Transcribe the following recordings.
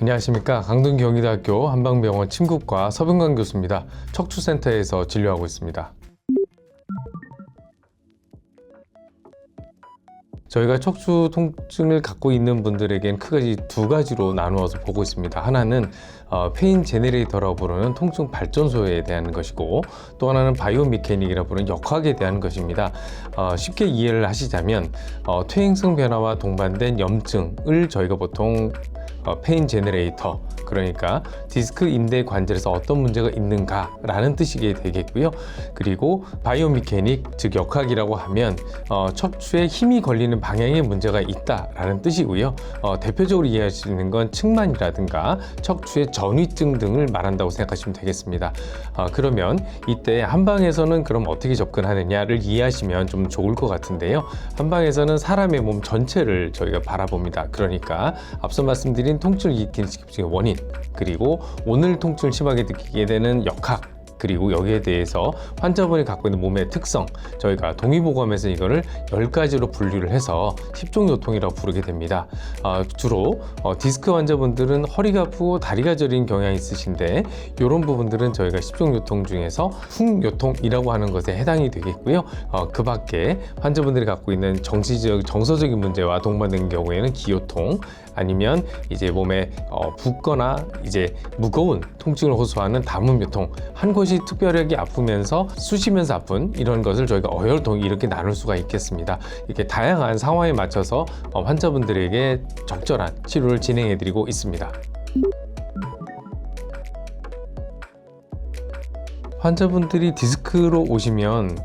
안녕하십니까. 강동경희대학교 한방병원 침구과 서병관 교수입니다. 척추센터에서 진료하고 있습니다. 저희가 척추 통증을 갖고 있는 분들에겐 크게 두 가지로 나누어서 보고 있습니다. 하나는 페인 제네레이터라고 부르는 통증 발전소에 대한 것이고, 또 하나는 바이오미케닉이라고 부르는 역학에 대한 것입니다. 쉽게 이해를 하시자면 퇴행성 변화와 동반된 염증을 저희가 보통 페인 제네레이터, 그러니까 디스크 인대 관절에서 어떤 문제가 있는가 라는 뜻이 되겠고요. 그리고 바이오미케닉, 즉 역학이라고 하면 척추에 힘이 걸리는 방향에 문제가 있다 라는 뜻이고요. 대표적으로 이해할 수 있는 건 측만이라든가 척추의 전위증 등을 말한다고 생각하시면 되겠습니다. 그러면 이때 한방에서는 그럼 어떻게 접근하느냐를 이해하시면 좀 좋을 것 같은데요. 한방에서는 사람의 몸 전체를 저희가 바라봅니다. 그러니까 앞서 말씀드린 통증을 일으키는 직접적인 원인, 그리고 오늘 통증을 심하게 느끼게 되는 역학, 그리고 여기에 대해서 환자분이 갖고 있는 몸의 특성, 저희가 동의보감에서 이거를 10가지로 분류를 해서 십종요통이라고 부르게 됩니다. 주로 디스크 환자분들은 허리가 아프고 다리가 저린 경향이 있으신데, 이런 부분들은 저희가 십종요통 중에서 훅요통이라고 하는 것에 해당이 되겠고요. 그 밖에 환자분들이 갖고 있는 정서적인 문제와 동반된 경우에는 기요통, 아니면 이제 몸에 붓거나 이제 무거운 통증을 호소하는 담음요통, 한 곳이 특별하게 아프면서 쑤시면서 아픈 이런 것을 저희가 어혈통, 이렇게 나눌 수가 있겠습니다. 이렇게 다양한 상황에 맞춰서 환자분들에게 적절한 치료를 진행해 드리고 있습니다. 환자분들이 디스크로 오시면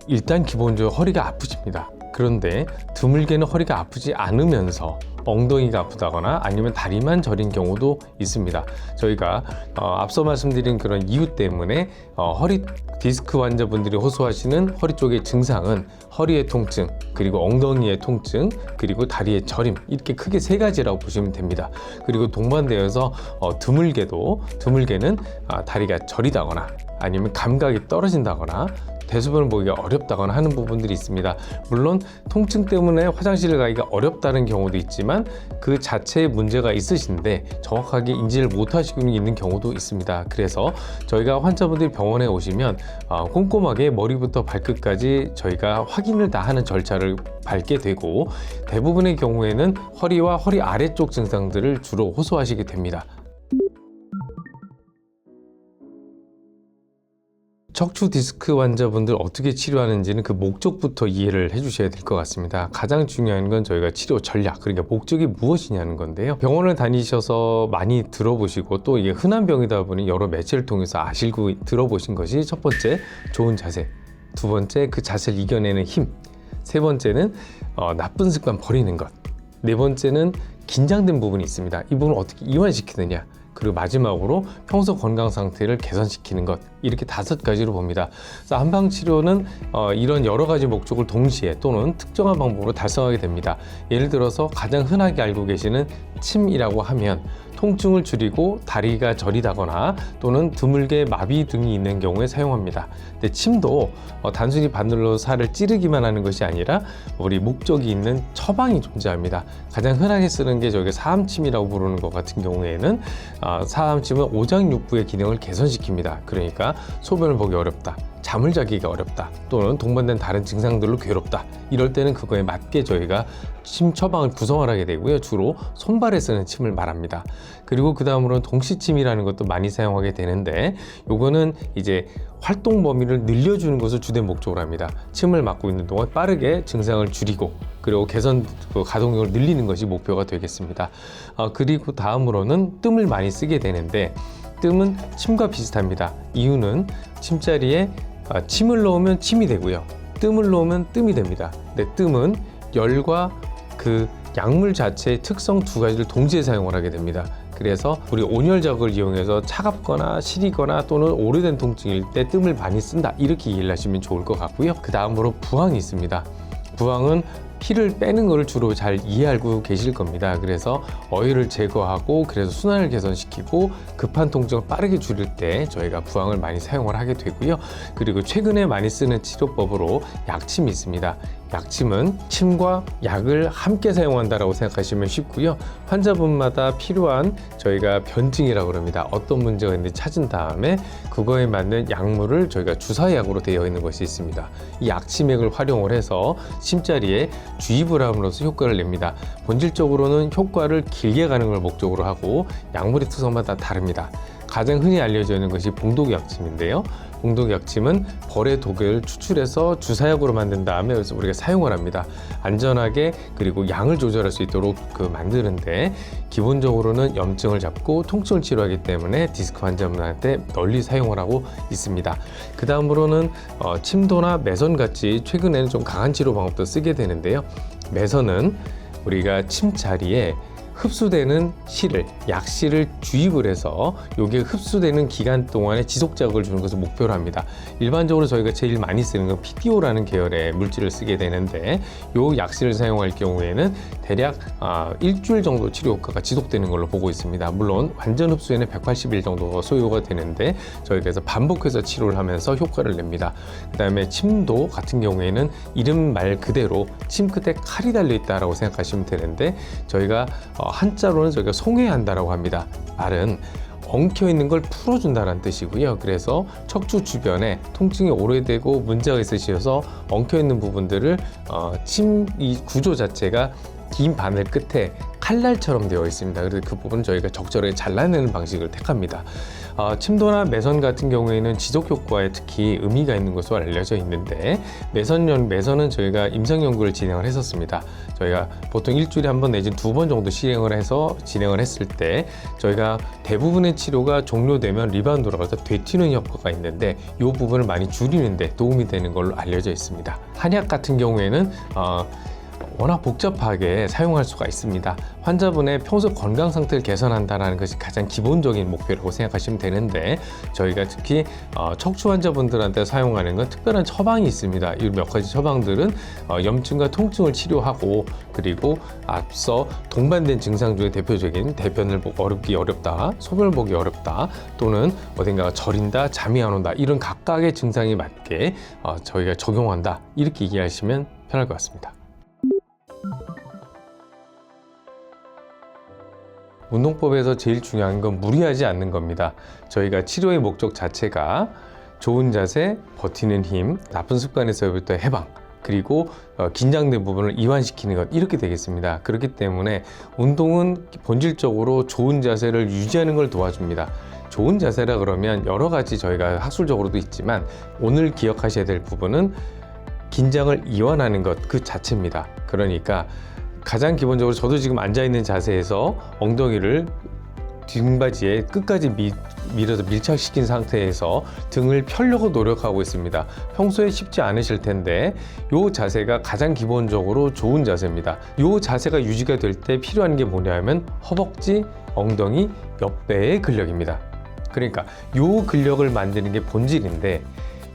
일단 기본적으로 허리가 아프십니다. 그런데 드물게는 허리가 아프지 않으면서 엉덩이가 아프다거나 아니면 다리만 저린 경우도 있습니다. 저희가 앞서 말씀드린 그런 이유 때문에 허리 디스크 환자분들이 호소하시는 허리 쪽의 증상은 허리의 통증, 그리고 엉덩이의 통증, 그리고 다리의 저림, 이렇게 크게 세 가지라고 보시면 됩니다. 그리고 동반되어서 드물게는 다리가 저리다거나 아니면 감각이 떨어진다거나 대소변을 보기가 어렵다거나 하는 부분들이 있습니다. 물론 통증 때문에 화장실을 가기가 어렵다는 경우도 있지만 그 자체에 문제가 있으신데 정확하게 인지를 못하시고 있는 경우도 있습니다. 그래서 저희가 환자분들이 병원에 오시면 꼼꼼하게 머리부터 발끝까지 저희가 확인을 다 하는 절차를 밟게 되고, 대부분의 경우에는 허리와 허리 아래쪽 증상들을 주로 호소하시게 됩니다. 척추 디스크 환자분들 어떻게 치료하는지는 그 목적부터 이해를 해주셔야 될 것 같습니다. 가장 중요한 건 저희가 치료 전략, 그러니까 목적이 무엇이냐는 건데요. 병원을 다니셔서 많이 들어보시고 또 이게 흔한 병이다 보니 여러 매체를 통해서 아시고 들어보신 것이, 첫 번째 좋은 자세, 두 번째 그 자세를 이겨내는 힘, 세 번째는 나쁜 습관 버리는 것, 네 번째는 긴장된 부분이 있습니다. 이 부분을 어떻게 이완시키느냐, 그리고 마지막으로 평소 건강 상태를 개선시키는 것, 이렇게 5가지로 봅니다. 그래서 한방치료는 이런 여러 가지 목적을 동시에 또는 특정한 방법으로 달성하게 됩니다. 예를 들어서 가장 흔하게 알고 계시는 침이라고 하면 통증을 줄이고 다리가 저리다거나 또는 드물게 마비 등이 있는 경우에 사용합니다. 근데 침도 단순히 바늘로 살을 찌르기만 하는 것이 아니라 우리 목적이 있는 처방이 존재합니다. 가장 흔하게 쓰는 게 저희가 사암침이라고 부르는 것 같은 경우에는 사암침은 오장육부의 기능을 개선시킵니다. 그러니까 소변을 보기 어렵다, 잠을 자기가 어렵다, 또는 동반된 다른 증상들로 괴롭다, 이럴 때는 그거에 맞게 저희가 침 처방을 구성을 하게 되고요. 주로 손발에 쓰는 침을 말합니다. 그리고 그 다음으로는 동시침이라는 것도 많이 사용하게 되는데, 요거는 이제 활동 범위를 늘려주는 것을 주된 목적으로 합니다. 침을 맞고 있는 동안 빠르게 증상을 줄이고, 그리고 개선 가동력을 늘리는 것이 목표가 되겠습니다. 그리고 다음으로는 뜸을 많이 쓰게 되는데, 뜸은 침과 비슷합니다. 이유는 침자리에 침을 넣으면 침이 되고요, 뜸을 넣으면 뜸이 됩니다. 근데 뜸은 열과 그 약물 자체의 특성 2가지를 동시에 사용을 하게 됩니다. 그래서 우리 온열작을 이용해서 차갑거나 시리거나 또는 오래된 통증일 때 뜸을 많이 쓴다, 이렇게 이해를 하시면 좋을 것 같고요. 그 다음으로 부항이 있습니다. 부항은 피를 빼는 것을 주로 잘 이해하고 계실 겁니다. 그래서 어혈을 제거하고 그래서 순환을 개선시키고 급한 통증을 빠르게 줄일 때 저희가 부항을 많이 사용을 하게 되고요. 그리고 최근에 많이 쓰는 치료법으로 약침이 있습니다. 약침은 침과 약을 함께 사용한다라고 생각하시면 쉽고요. 환자분마다 필요한 저희가 변증이라고 합니다. 어떤 문제가 있는지 찾은 다음에 그거에 맞는 약물을 저희가 주사약으로 되어 있는 것이 있습니다. 이 약침액을 활용을 해서 침자리에 주입을 함으로써 효과를 냅니다. 본질적으로는 효과를 길게 가는 걸 목적으로 하고 약물의 특성마다 다릅니다. 가장 흔히 알려져 있는 것이 봉독약침인데요. 봉독약침은 벌의 독을 추출해서 주사약으로 만든 다음에 우리가 사용을 합니다. 안전하게 그리고 양을 조절할 수 있도록 만드는데 기본적으로는 염증을 잡고 통증을 치료하기 때문에 디스크 환자분한테 널리 사용을 하고 있습니다. 그 다음으로는 침도나 매선 같이 최근에는 좀 강한 치료 방법도 쓰게 되는데요. 매선은 우리가 침자리에 흡수되는 실을, 약실을 주입을 해서 이게 흡수되는 기간 동안에 지속 자극을 주는 것을 목표로 합니다. 일반적으로 저희가 제일 많이 쓰는 건 PPO라는 계열의 물질을 쓰게 되는데 이 약실을 사용할 경우에는 대략 일주일 정도 치료 효과가 지속되는 걸로 보고 있습니다. 물론 완전 흡수에는 180일 정도가 소요가 되는데 저희가 그래서 반복해서 치료를 하면서 효과를 냅니다. 그 다음에 침도 같은 경우에는 이름 말 그대로 침 끝에 칼이 달려 있다라고 생각하시면 되는데 저희가 한자로는 저희가 송해한다라고 합니다. 말은 엉켜 있는 걸 풀어준다는 뜻이고요. 그래서 척추 주변에 통증이 오래되고 문제가 있으셔서 엉켜 있는 부분들을 침 이 구조 자체가 긴 바늘 끝에 칼날처럼 되어 있습니다. 그래서 그 부분은 저희가 적절하게 잘라내는 방식을 택합니다. 침도나 매선 같은 경우에는 지속 효과에 특히 의미가 있는 것으로 알려져 있는데 매선은 저희가 임상 연구를 진행을 했었습니다. 저희가 보통 일주일에 한 번 내지 두 번 정도 진행을 했을 때 저희가 대부분의 치료가 종료되면 리바운드 돌아가서 되튀는 효과가 있는데 이 부분을 많이 줄이는 데 도움이 되는 걸로 알려져 있습니다. 한약 같은 경우에는 워낙 복잡하게 사용할 수가 있습니다. 환자분의 평소 건강 상태를 개선한다는 것이 가장 기본적인 목표라고 생각하시면 되는데 저희가 특히 척추 환자분들한테 사용하는 건 특별한 처방이 있습니다. 이 몇 가지 처방들은 염증과 통증을 치료하고 그리고 앞서 동반된 증상 중에 대표적인 대변을 보기 어렵다, 소변을 보기 어렵다 또는 어딘가가 저린다, 잠이 안 온다 이런 각각의 증상에 맞게 저희가 적용한다 이렇게 이해하시면 편할 것 같습니다. 운동법에서 제일 중요한 건 무리하지 않는 겁니다. 저희가 치료의 목적 자체가 좋은 자세, 버티는 힘, 나쁜 습관에서부터 해방, 그리고 긴장된 부분을 이완시키는 것 이렇게 되겠습니다. 그렇기 때문에 운동은 본질적으로 좋은 자세를 유지하는 걸 도와줍니다. 좋은 자세라 그러면 여러 가지 저희가 학술적으로도 있지만 오늘 기억하셔야 될 부분은 긴장을 이완하는 것 그 자체입니다. 그러니까 가장 기본적으로 저도 지금 앉아있는 자세에서 엉덩이를 등받이에 끝까지 밀어서 밀착시킨 상태에서 등을 펴려고 노력하고 있습니다. 평소에 쉽지 않으실 텐데 이 자세가 가장 기본적으로 좋은 자세입니다. 이 자세가 유지가 될 때 필요한 게 뭐냐면 허벅지, 엉덩이, 옆배의 근력입니다. 그러니까 이 근력을 만드는 게 본질인데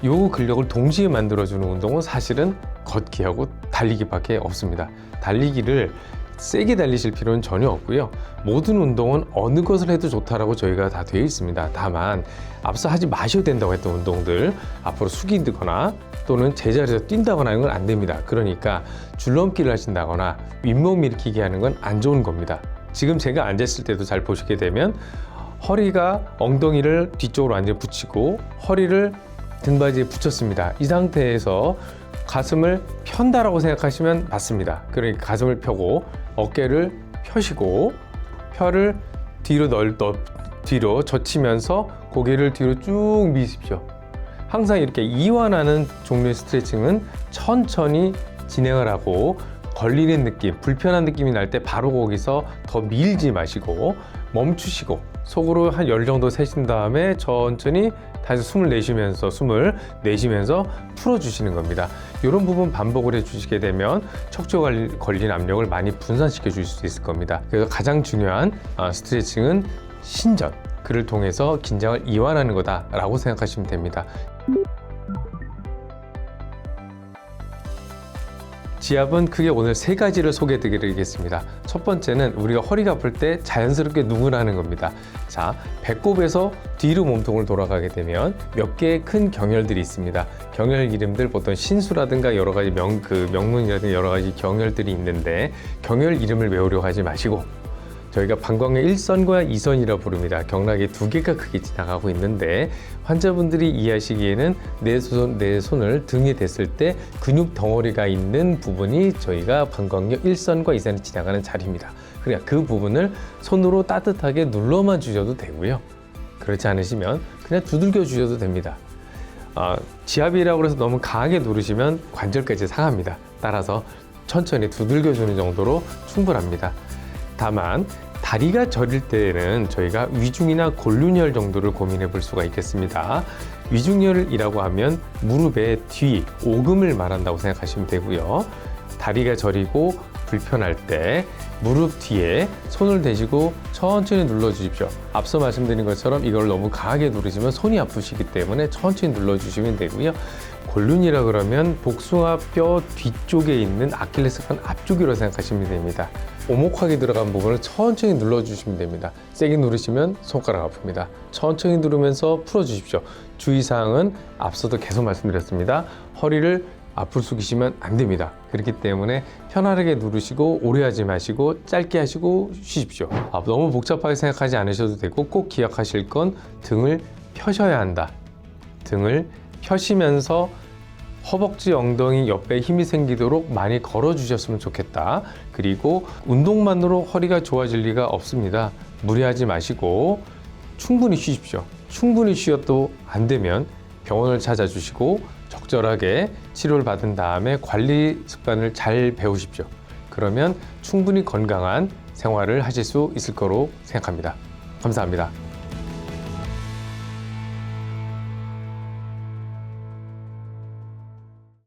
이 근력을 동시에 만들어주는 운동은 사실은 걷기하고 달리기밖에 없습니다. 달리기를 세게 달리실 필요는 전혀 없고요. 모든 운동은 어느 것을 해도 좋다라고 저희가 다 되어 있습니다. 다만 앞서 하지 마셔야 된다고 했던 운동들 앞으로 숙이거나 또는 제자리에서 뛴다거나 하는 건 안 됩니다. 그러니까 줄넘기를 하신다거나 윗몸 일으키기 하는 건 안 좋은 겁니다. 지금 제가 앉았을 때도 잘 보시게 되면 허리가 엉덩이를 뒤쪽으로 완전히 붙이고 허리를 등받이에 붙였습니다. 이 상태에서 가슴을 편다라고 생각하시면 맞습니다. 그러니까 가슴을 펴고 어깨를 펴시고 혀를 뒤로 젖히면서 고개를 뒤로 쭉 미십시오. 항상 이렇게 이완하는 종류의 스트레칭은 천천히 진행을 하고 걸리는 느낌, 불편한 느낌이 날 때 바로 거기서 더 밀지 마시고 멈추시고 속으로 한 10 정도 세신 다음에 천천히 다시 숨을 내쉬면서 풀어주시는 겁니다. 이런 부분 반복을 해주시게 되면 척추에 걸린 압력을 많이 분산시켜 주실 수 있을 겁니다. 그래서 가장 중요한 스트레칭은 신전, 그를 통해서 긴장을 이완하는 거다라고 생각하시면 됩니다. 지압은 크게 오늘 세 가지를 소개해 드리겠습니다. 첫 번째는 우리가 허리가 아플 때 자연스럽게 누구나 하는 겁니다. 자, 배꼽에서 뒤로 몸통을 돌아가게 되면 몇 개의 큰 경혈들이 있습니다. 경혈 이름들 보통 신수라든가 여러 가지 명문이라든가 여러 가지 경혈들이 있는데 경혈 이름을 외우려고 하지 마시고 저희가 방광의 1선과 2선이라 부릅니다. 경락이 두 개가 크게 지나가고 있는데 환자분들이 이해하시기에는 내 손을 등에 댔을 때 근육 덩어리가 있는 부분이 저희가 방광의 1선과 2선이 지나가는 자리입니다. 그러니까 그 부분을 손으로 따뜻하게 눌러만 주셔도 되고요. 그렇지 않으시면 그냥 두들겨 주셔도 됩니다. 지압이라고 해서 너무 강하게 누르시면 관절까지 상합니다. 따라서 천천히 두들겨 주는 정도로 충분합니다. 다만 다리가 저릴 때에는 저희가 위중이나 골륜혈 정도를 고민해 볼 수가 있겠습니다. 위중혈이라고 하면 무릎의 뒤, 오금을 말한다고 생각하시면 되고요. 다리가 저리고 불편할 때 무릎 뒤에 손을 대시고 천천히 눌러주십시오. 앞서 말씀드린 것처럼 이걸 너무 강하게 누르시면 손이 아프시기 때문에 천천히 눌러주시면 되고요. 골륜이라 그러면 복숭아뼈 뒤쪽에 있는 아킬레스건 앞쪽이라고 생각하시면 됩니다. 오목하게 들어간 부분을 천천히 눌러주시면 됩니다. 세게 누르시면 손가락 아픕니다. 천천히 누르면서 풀어주십시오. 주의사항은 앞서도 계속 말씀드렸습니다. 허리를 앞으로 숙이시면 안 됩니다. 그렇기 때문에 편안하게 누르시고 오래 하지 마시고 짧게 하시고 쉬십시오. 너무 복잡하게 생각하지 않으셔도 되고 꼭 기억하실 건 등을 펴셔야 한다. 등을 펴시면서 허벅지, 엉덩이 옆에 힘이 생기도록 많이 걸어 주셨으면 좋겠다. 그리고 운동만으로 허리가 좋아질 리가 없습니다. 무리하지 마시고 충분히 쉬십시오. 충분히 쉬어도 안 되면 병원을 찾아주시고 적절하게 치료를 받은 다음에 관리 습관을 잘 배우십시오. 그러면 충분히 건강한 생활을 하실 수 있을 거로 생각합니다. 감사합니다.